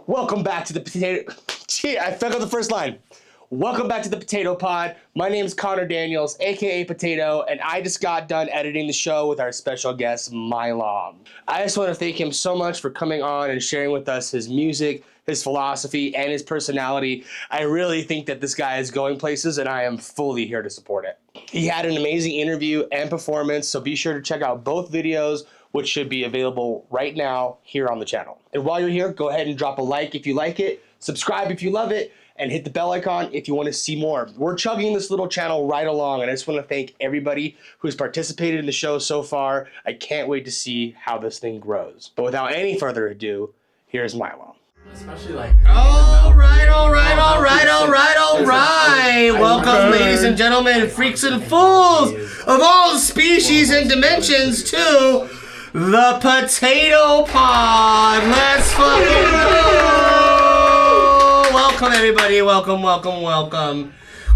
Welcome back to the potato. Gee, I forgot the first line. Welcome back to the Potato Pod. My name's Connor Daniels, aka Potato, and I just got done editing the show with our special guest, Moylom. I just want to thank him so much for coming on and sharing with us his music, his philosophy, and his personality. I really think that this guy is going places, and I am fully here to support it. He had an amazing interview and performance, so be sure to check out both videos, which should be available right now here on the channel. And while you're here, go ahead and drop a like if you like it, subscribe if you love it, and hit the bell icon if you want to see more. We're chugging this little channel right along, and I just want to thank everybody who's participated in the show so far. I can't wait to see how this thing grows. But without any further ado, here's Moylom. Especially like. All right. Welcome, ladies and gentlemen, freaks and fools of all species and dimensions, to the Potato Pod. Let's fucking go! Welcome, everybody. Welcome.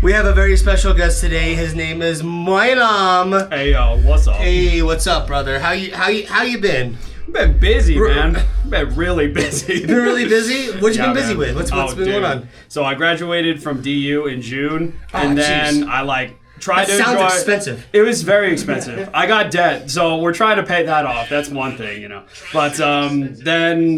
We have a very special guest today. His name is Moylom. Hey yo, what's up? Hey, what's up, brother? How you been? I've been busy, man. I've been really busy. You've been really busy? What you been busy with? What's been going on? So I graduated from DU in June, and then I tried to. Sounds expensive. It was very expensive. I got debt, so we're trying to pay that off. That's one thing, But then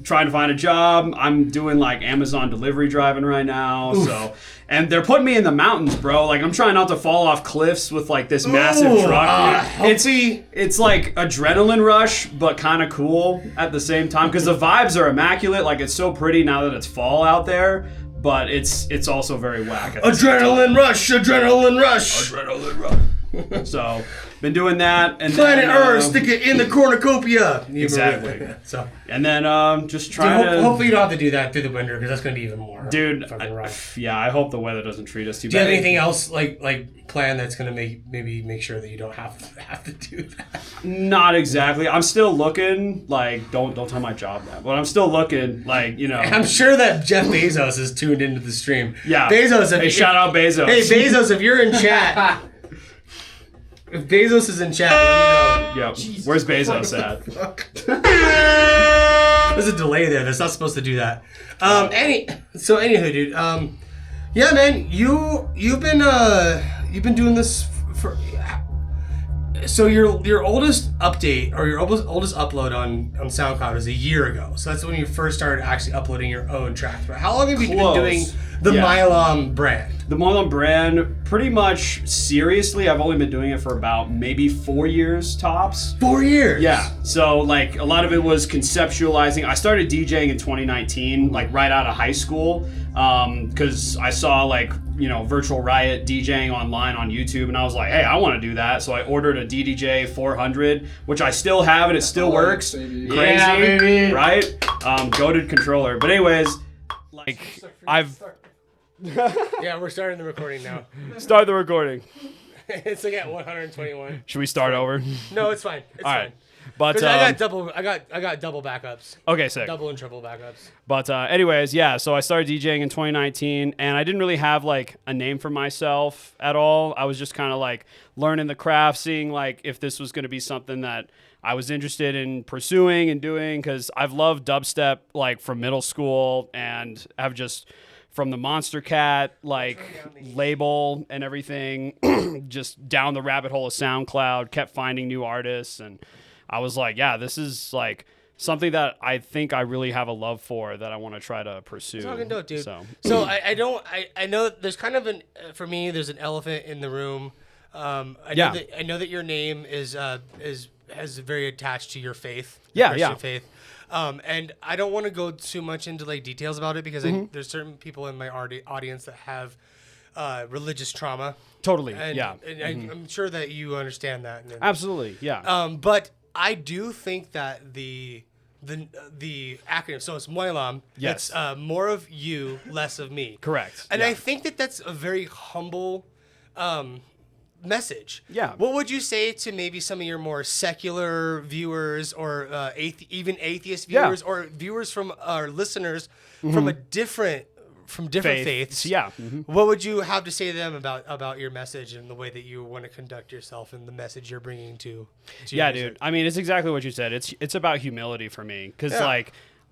trying to find a job. I'm doing Amazon delivery driving right now. Oof. So. And they're putting me in the mountains, bro. I'm trying not to fall off cliffs with this massive truck. It's like adrenaline rush, but kind of cool at the same time because the vibes are immaculate. It's so pretty now that it's fall out there, but it's also very whack. Adrenaline rush. So been doing that, and Planet Earth, stick it in the cornucopia. Exactly. So and then just trying to. Hopefully you don't have to do that through the winter because that's going to be even more. Dude, I hope the weather doesn't treat us too bad. Do you have anything else planned that's going to make sure that you don't have to do that? Not exactly. I'm still looking. Don't tell my job that, but I'm still looking. I'm sure that Jeff Bezos is tuned into the stream. Yeah, Bezos. Shout out Bezos. Hey Bezos, if you're in chat. If Bezos is in chat, let me know. Yep. Where's Bezos at? There's a delay there. That's not supposed to do that. Anywho, dude. Yeah, man. You've been doing this for. So your oldest update or your oldest upload on SoundCloud is a year ago. So that's when you first started actually uploading your own tracks. But how long have you been doing the Moylom brand? The Moylom brand, pretty much seriously, I've only been doing it for about maybe 4 years tops. 4 years? Yeah. So a lot of it was conceptualizing. I started DJing in 2019, right out of high school, because I saw Virtual Riot DJing online on YouTube, and I was like, hey, I want to do that. So I ordered a DDJ 400, which I still have, and it still works. Baby. Crazy, yeah, baby. Right? Goated controller. But anyways, Yeah, we're starting the recording now. Start the recording. It's at 121. Should we start over? No, it's fine. It's all fine. Right. But I got double backups. Okay, sick. Double and triple backups. But anyways, yeah. So I started DJing in 2019, and I didn't really have a name for myself at all. I was just kind of learning the craft, seeing if this was going to be something that I was interested in pursuing and doing, because I've loved dubstep from middle school, and I've just from the Monster Cat label and everything, just down the rabbit hole of SoundCloud, kept finding new artists, and I was like, yeah, this is something that I think I really have a love for that I want to try to pursue. It's fucking dope, dude. So I know that there's kind of for me there's an elephant in the room. I know that your name is very attached to your faith. Christian faith. And I don't want to go too much into details about it because there's certain people in my audience that have religious trauma. Totally. And I'm sure that you understand that. Absolutely. Yeah. But I do think that the acronym, so it's Moylom. Yes. It's more of you, less of me. Correct. And I think that that's a very humble message. Yeah. What would you say to maybe some of your more secular viewers or even atheist viewers or viewers from our listeners from different faiths? Yeah. What would you have to say to them about your message and the way that you want to conduct yourself and the message you're bringing to yeah, dude. I mean, it's exactly what you said. It's about humility for me because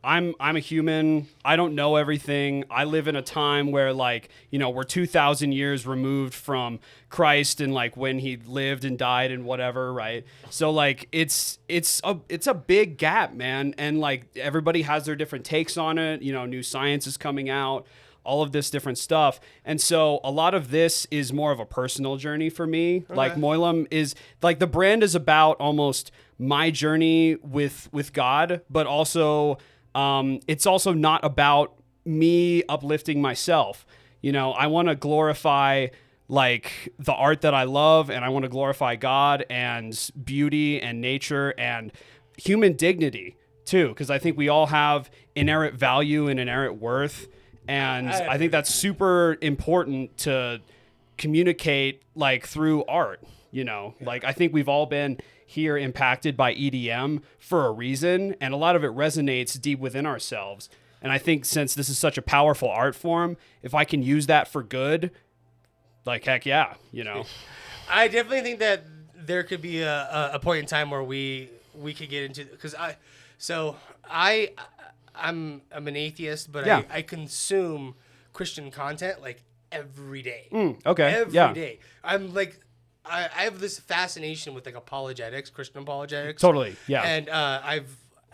I'm a human. I don't know everything. I live in a time where like, we're 2,000 years removed from Christ and like when he lived and died and whatever, right? So like it's a big gap, man. And like everybody has their different takes on it. New science is coming out, all of this different stuff. And so a lot of this is more of a personal journey for me. Okay. Like Moylom is like the brand is about almost my journey with God, but also it's also not about me uplifting myself. I want to glorify like the art that I love, and I want to glorify God and beauty and nature and human dignity too, because I think we all have inherent value and inherent worth. And I think that's super important to communicate like through art, like I think we've all been here impacted by EDM for a reason. And a lot of it resonates deep within ourselves. And I think since this is such a powerful art form, if I can use that for good, like, heck yeah, I definitely think that there could be a point in time where we could get into, because I'm an atheist, but yeah. I consume Christian content like every day. Okay. Every yeah. day. I'm like, I have this fascination with like apologetics, Christian apologetics. Totally. Yeah.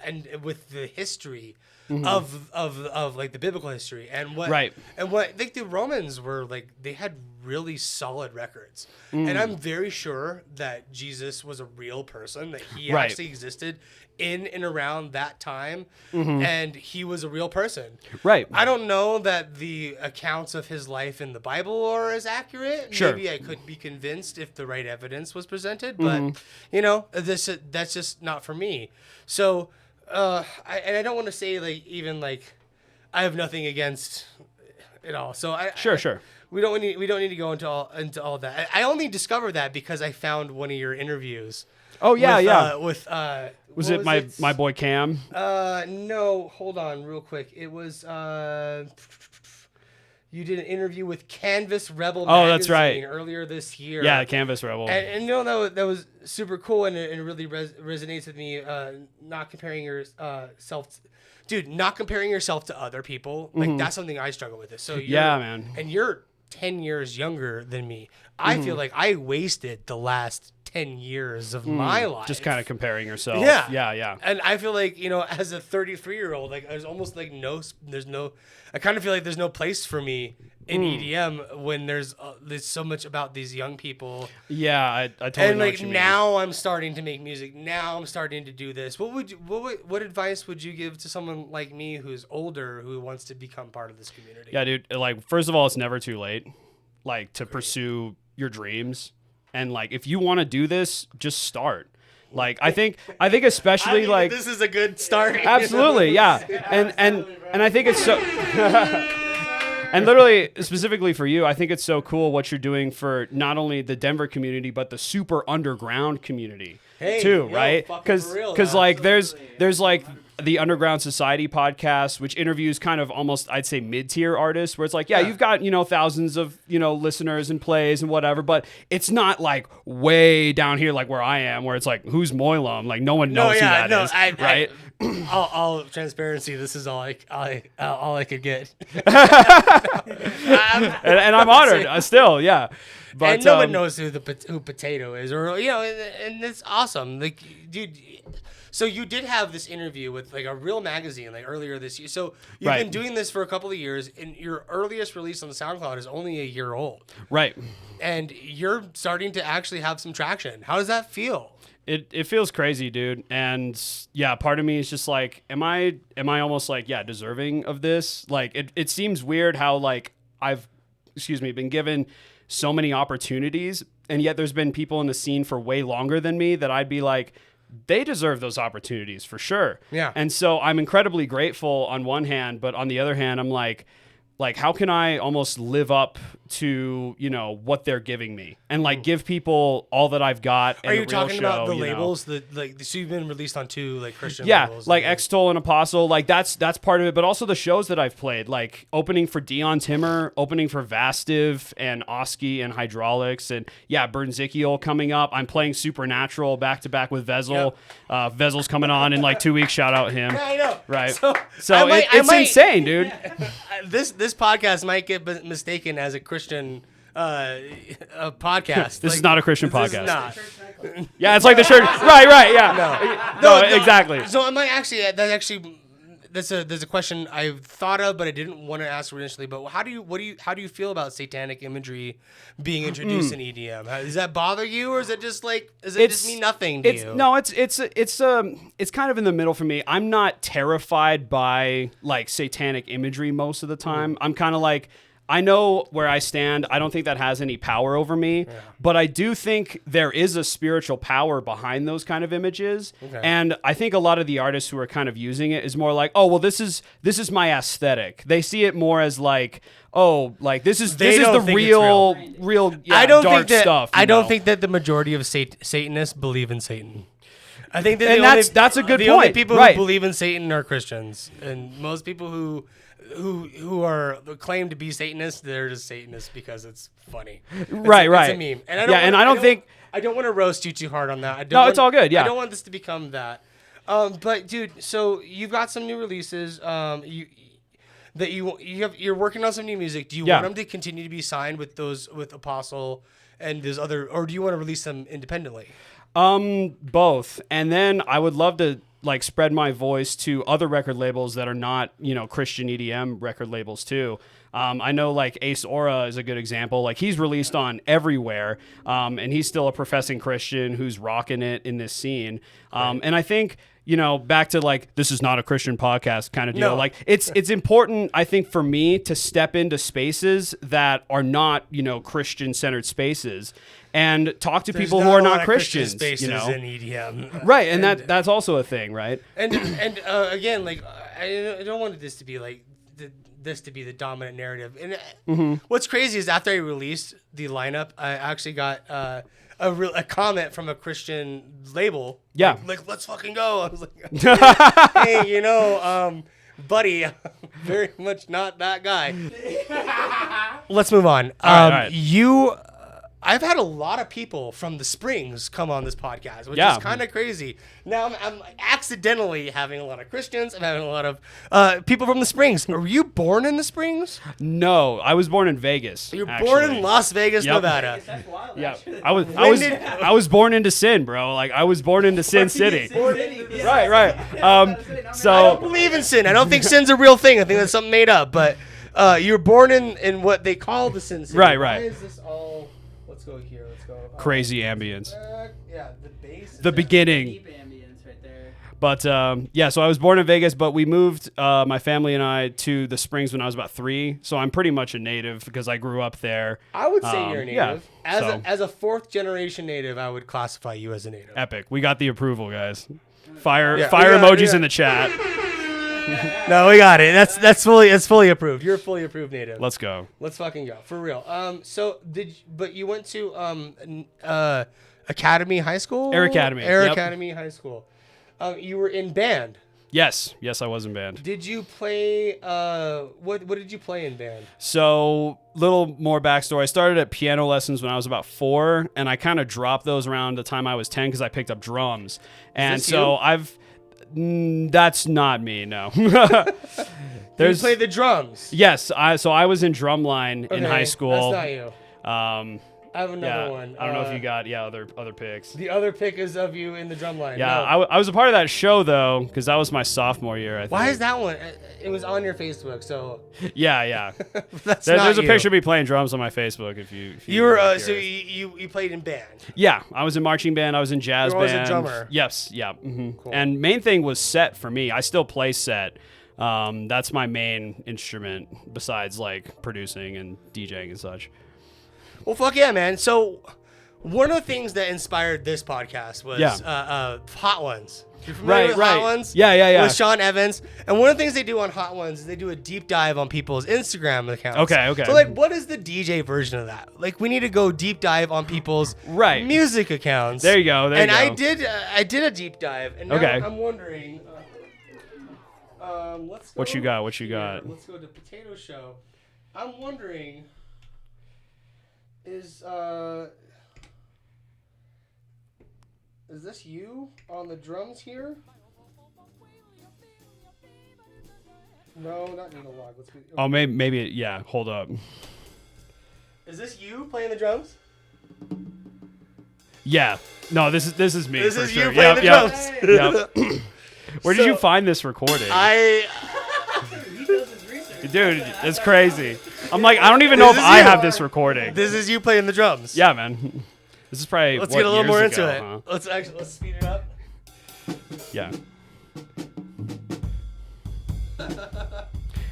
And with the history of like the biblical history and what right. And what like the Romans were like, they had really solid records. And I'm very sure that Jesus was a real person, that he right. actually existed in and around that time, and he was a real person. Right. I don't know that the accounts of his life in the Bible are as accurate. Sure. Maybe I could be convinced if the right evidence was presented, but that's just not for me. So, I don't want to say like even like I have nothing against it all. So sure. We don't need to go into all that. I only discovered that because I found one of your interviews. Oh yeah, with was it my boy Cam? No, hold on, real quick. It was you did an interview with Canvas Rebel magazine that's right. earlier this year. Yeah, Canvas Rebel. And that was super cool, and it really resonates with me. Not comparing yourself. Dude, not comparing yourself to other people. Like that's something I struggle with. So man. And you're 10 years younger than me. I feel like I wasted the last 10 years of my life just kind of comparing yourself. Yeah. And I feel like, as a 33-year-old, like there's almost like I kind of feel like there's no place for me in EDM when there's so much about these young people. Yeah, I totally and know like what you mean. now I'm starting to make music. Now I'm starting to do this. What advice would you give to someone like me who's older who wants to become part of this community? Yeah, dude. Like, first of all, it's never too late, like to pursue your dreams. And like, if you want to do this, just start. Like, I think especially like this is a good start. Absolutely, yeah. And I think it's so. And literally, specifically for you, I think it's so cool what you're doing for not only the Denver community but the super underground community too, right? Because like there's like the Underground Society podcast, which interviews kind of almost, I'd say, mid-tier artists, where it's like, you've got, thousands of, listeners and plays and whatever, but it's not like way down here like where I am, where it's like, who's Moylom? Like, no one knows who that is, right? All transparency, this is all I could get. and I'm honored, still, yeah. But and no one knows who Potato is, or and it's awesome. Like, dude. So you did have this interview with like a real magazine like earlier this year. So you've been doing this for a couple of years, and your earliest release on the SoundCloud is only a year old. Right. And you're starting to actually have some traction. How does that feel? It feels crazy, dude. And yeah, part of me is just like, am I almost like, deserving of this? Like, it seems weird how like I've, been given so many opportunities, and yet there's been people in the scene for way longer than me that I'd be like, they deserve those opportunities for sure. Yeah. And so I'm incredibly grateful on one hand, but on the other hand, I'm like, how can I almost live up to, you know, what they're giving me and like give people all that I've got. Are you talking about the you know? labels? So you've been released on 2 like Christian Yeah, labels. like Extol and Apostle, like that's part of it, but also the shows that I've played, like opening for Dion Timmer, opening for Vastiv and Oski and Hydraulics, and Bernzikiel coming up. I'm playing Supernatural back to back with Vezel. Yep. Vezel's coming on in like 2 weeks. Shout out him. Yeah, I know. Right. So it's insane, dude. This podcast might get mistaken as a Christian a podcast. This is not a Christian this podcast. Is not. Yeah, it's like the church. Right, yeah. No, exactly. So I might actually there's a question I've thought of, but I didn't want to ask initially. But how do you feel about satanic imagery being introduced in EDM? Does that bother you, or is it just just mean nothing to you? No, it's kind of in the middle for me. I'm not terrified by like satanic imagery most of the time. I'm kind of like, I know where I stand. I don't think that has any power over me, but I do think there is a spiritual power behind those kind of images. Okay. And I think a lot of the artists who are kind of using it is more like, oh, well, this is my aesthetic. They see it more as like, oh, like this is the real I don't dark think that, stuff. I don't think that the majority of Satanists believe in Satan. I think that that's a good the point. only people right. who believe in Satan are Christians, and most people who are claim to be Satanists, they're just Satanists because it's funny. Right. It's a meme. And I don't want to roast you too hard on that. It's all good. Yeah. I don't want this to become that. But dude, so you've got some new releases. You're working on some new music. Do you want them to continue to be signed with Apostle and those other, or do you want to release them independently? Both. And then I would love to like spread my voice to other record labels that are not, you know, Christian EDM record labels too. I know like Ace Aura is a good example. Like he's released on everywhere. And he's still a professing Christian who's rocking it in this scene. And I think, you know, back to like, this is not a Christian podcast kind of deal. No. Like it's important, I think, for me to step into spaces that are not, you know, Christian centered spaces and talk to people who are not Christians, spaces you know, in EDM. Right. And that's also a thing. Right. And again, like, I don't want this to be like this to be the dominant narrative. And what's crazy is after I released the lineup, I actually got, a comment from a Christian label. Yeah. Like let's fucking go. I was like, hey, you know, buddy, very much not that guy. Let's move on. All right. I've had a lot of people from the Springs come on this podcast, which is kind of crazy. Now I'm accidentally having a lot of Christians. I'm having a lot of people from the Springs. Were you born in the Springs? No, I was born in Vegas. You're born in Las Vegas, Nevada. That's wild. Yeah, Actually. I was born into sin, bro. Like I was born into Sin City. Right. So I don't believe in sin. I don't think sin's a real thing. I think that's something made up. But you're born in what they call the Sin City. Right. Why is this all? Let's go here. Let's go. Crazy ambience. Yeah, the bass. The beginning. Deep ambience right there. But so I was born in Vegas, but we moved my family and I to the Springs when I was about 3. So I'm pretty much a native because I grew up there. I would say you're a native. Yeah, As a 4th generation native, I would classify you as a native. Epic. We got the approval, guys. Fire emojis in the chat. No, we got it. That's fully approved. You're a fully approved native. Let's go. Let's fucking go for real. So but you went to Academy High School? Air Academy. Air Yep. Academy High School. You were in band. Yes, I was in band. Did you play? What did you play in band? So, little more backstory. I started at piano lessons when I was about 4, and I kind of dropped those around the time I was 10 because I picked up drums. And so that's not me. No. You played the drums. Yes, I was in drumline in high school. That's not you. I have another one. I don't know if you got other picks. The other pick is of you in the drum line. Yeah, No. I was a part of that show though because that was my sophomore year. I think. Why is that one? It was on your Facebook, so Yeah. that's There's a you. picture of me playing drums on my Facebook. If You were curious. so you played in band. Yeah, I was in marching band. I was in jazz You were band. always a drummer. Yes, yeah. Cool. And main thing was set for me. I still play set. That's my main instrument besides like producing and DJing and such. Well, fuck yeah, man. So one of the things that inspired this podcast was Hot Ones. You're familiar with Hot Ones? Yeah. With Sean Evans. And one of the things they do on Hot Ones is they do a deep dive on people's Instagram accounts. Okay. So, like, what is the DJ version of that? Like, we need to go deep dive on people's music accounts. There you go. I did a deep dive. And now I'm wondering, let's go. What you got? What you got? Let's go to Potato Show. I'm wondering, is this you on the drums here? No, not Needle Log. Let's be, okay. Oh, maybe. Yeah. Hold up. Is this you playing the drums? Yeah. No, this is me. This for is sure. you playing the drums. Yep. Where did you find this recording? He does his research. Dude, it's crazy. I'm like, I don't even know if I have this recording. This is you playing the drums. Yeah, man. This is probably. Let's get a little more years into ago, it. huh? Let's speed it up. Yeah.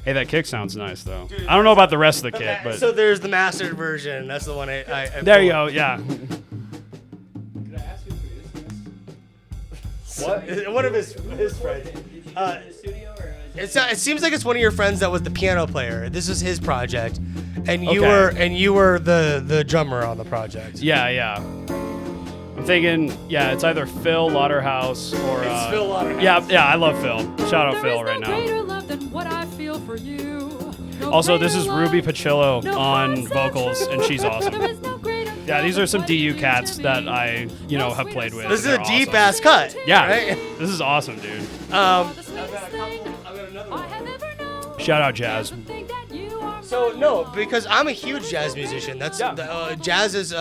Hey, that kick sounds nice though. Dude, I don't know about the rest of the kit, but so there's the mastered version. That's the one I there pulled. you go. Yeah. Could I ask you for this? What? One of his friends. Did you do it in the studio or? It seems like it's one of your friends that was the piano player. This is his project, and you Okay. were the drummer on the project. Yeah. I'm thinking, it's either Phil Lauderhouse or. It's Phil Lauderhouse. Yeah, I love Phil. Shout out Phil right now. Also, this is Ruby Pacillo on vocals, and she's awesome. Yeah, these are some DU cats that I, have played with. This is a They're deep awesome. ass cut. Yeah, Right? this is awesome, dude. I've got another one. Shout out Jazz. So no, because I'm a huge jazz musician. That's jazz is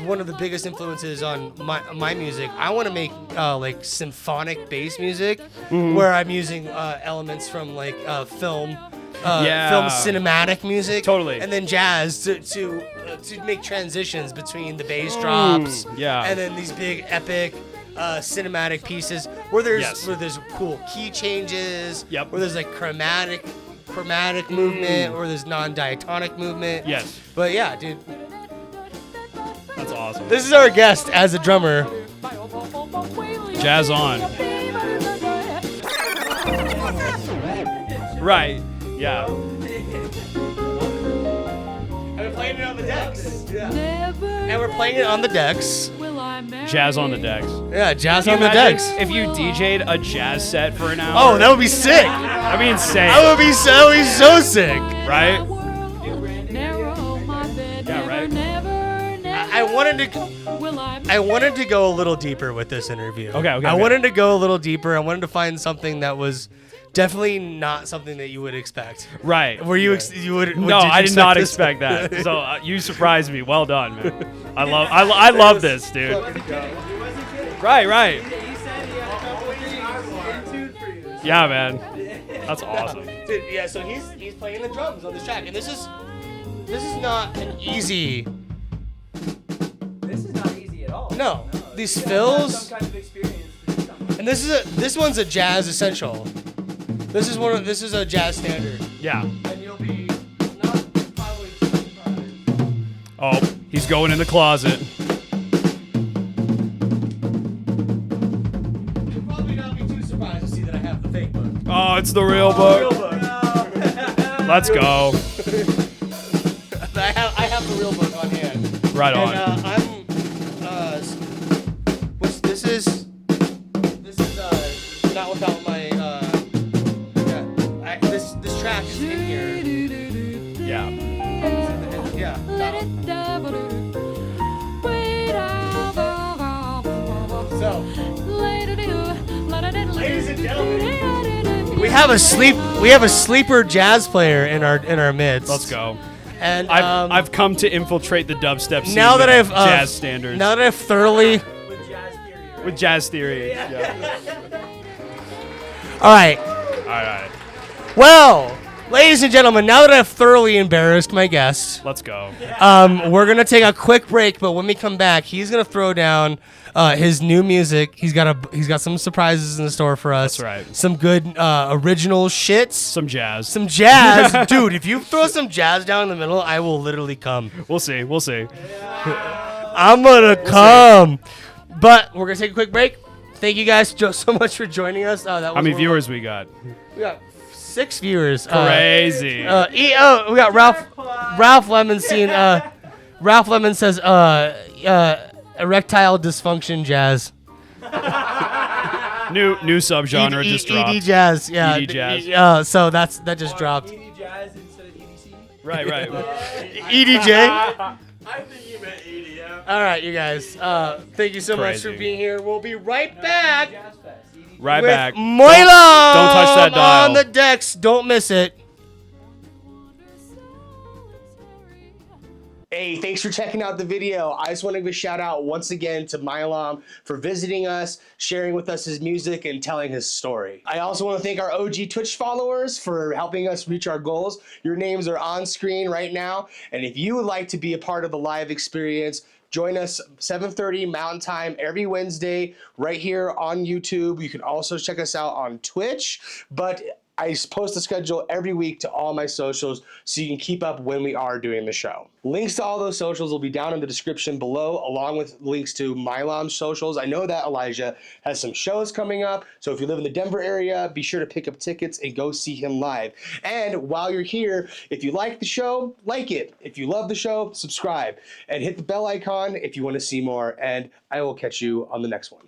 one of the biggest influences on my music. I want to make like symphonic bass music, where I'm using elements from like film cinematic music, Totally. and then jazz to make transitions between the bass drops, and then these big epic cinematic pieces where there's cool key changes, where there's like chromatic movement, or there's non-diatonic movement. Yes. But yeah, dude. That's awesome. This is our guest as a drummer. Jazz on. Right. Yeah. And we're playing it on the decks. Yeah. And we're playing it on the decks. Jazz on the decks. Yeah, jazz Can on you the imagine decks. if you DJ'd a jazz set for an hour? Oh, that would be sick. That'd be insane. That would be so sick. Right? Yeah, right? I wanted to go a little deeper with this interview. Okay. I wanted to go a little deeper. I wanted to find something that was definitely not something that you would expect. Right. Were you would? No, did you I did not this? expect that. So you surprised me. Well done, man. I love this, dude. Right. Yeah, man. That's awesome. Dude, yeah, so he's playing the drums on this track, and this is not an easy. This is not easy at all. No, these You gotta have fills, some kind of experience to do something. and this one's a jazz essential. This is a jazz standard, Yeah. and you'll be not probably too surprised. Oh, he's going in the closet. You'll probably not be too surprised to see that I have the fake book. Oh, it's the real book. Let's go. I have the real book on hand. Right on. And this is not without my this track is in here. Yeah. Yeah. So, ladies and gentlemen, we have a sleeper jazz player in our midst. Let's go. And I've come to infiltrate the dubstep scene now that with I've jazz standards. Now that I've thoroughly. With jazz theory. Yeah. All right. All right. Well, ladies and gentlemen, now that I've thoroughly embarrassed my guest, Let's go. we're gonna take a quick break. But when we come back, he's gonna throw down his new music. He's got some surprises in the store for us. That's right. Some good original shits. Some jazz. Some jazz, dude. If you throw some jazz down in the middle, I will literally come. We'll see. I'm gonna come. But we're gonna take a quick break. thank you guys so much for joining us. That was How many one of viewers we got? We got 6 viewers. Crazy. We got Ralph Lemon scene. Ralph Lemon says erectile dysfunction jazz. New subgenre just dropped. ED jazz, yeah. ED jazz. So that just dropped. ED Jazz instead of EDC. Right. EDJ. I think you meant EDM. All right, you guys. Thank you so much for Crazy. being here. We'll be right back Jazz Fest. ED Right with back. Moylom. Don't touch that dial. On the decks. Don't miss it. Hey, thanks for checking out the video. I just want to give a shout out once again to Moylom for visiting us, sharing with us his music, and telling his story. I also want to thank our OG Twitch followers for helping us reach our goals. Your names are on screen right now, and if you would like to be a part of the live experience, join us 7:30 Mountain Time every Wednesday right here on YouTube. You can also check us out on Twitch, but I post a schedule every week to all my socials so you can keep up when we are doing the show. Links to all those socials will be down in the description below, along with links to Moylom's socials. I know that Elijah has some shows coming up, so if you live in the Denver area, be sure to pick up tickets and go see him live. And while you're here, if you like the show, like it. If you love the show, subscribe. And hit the bell icon if you want to see more. And I will catch you on the next one.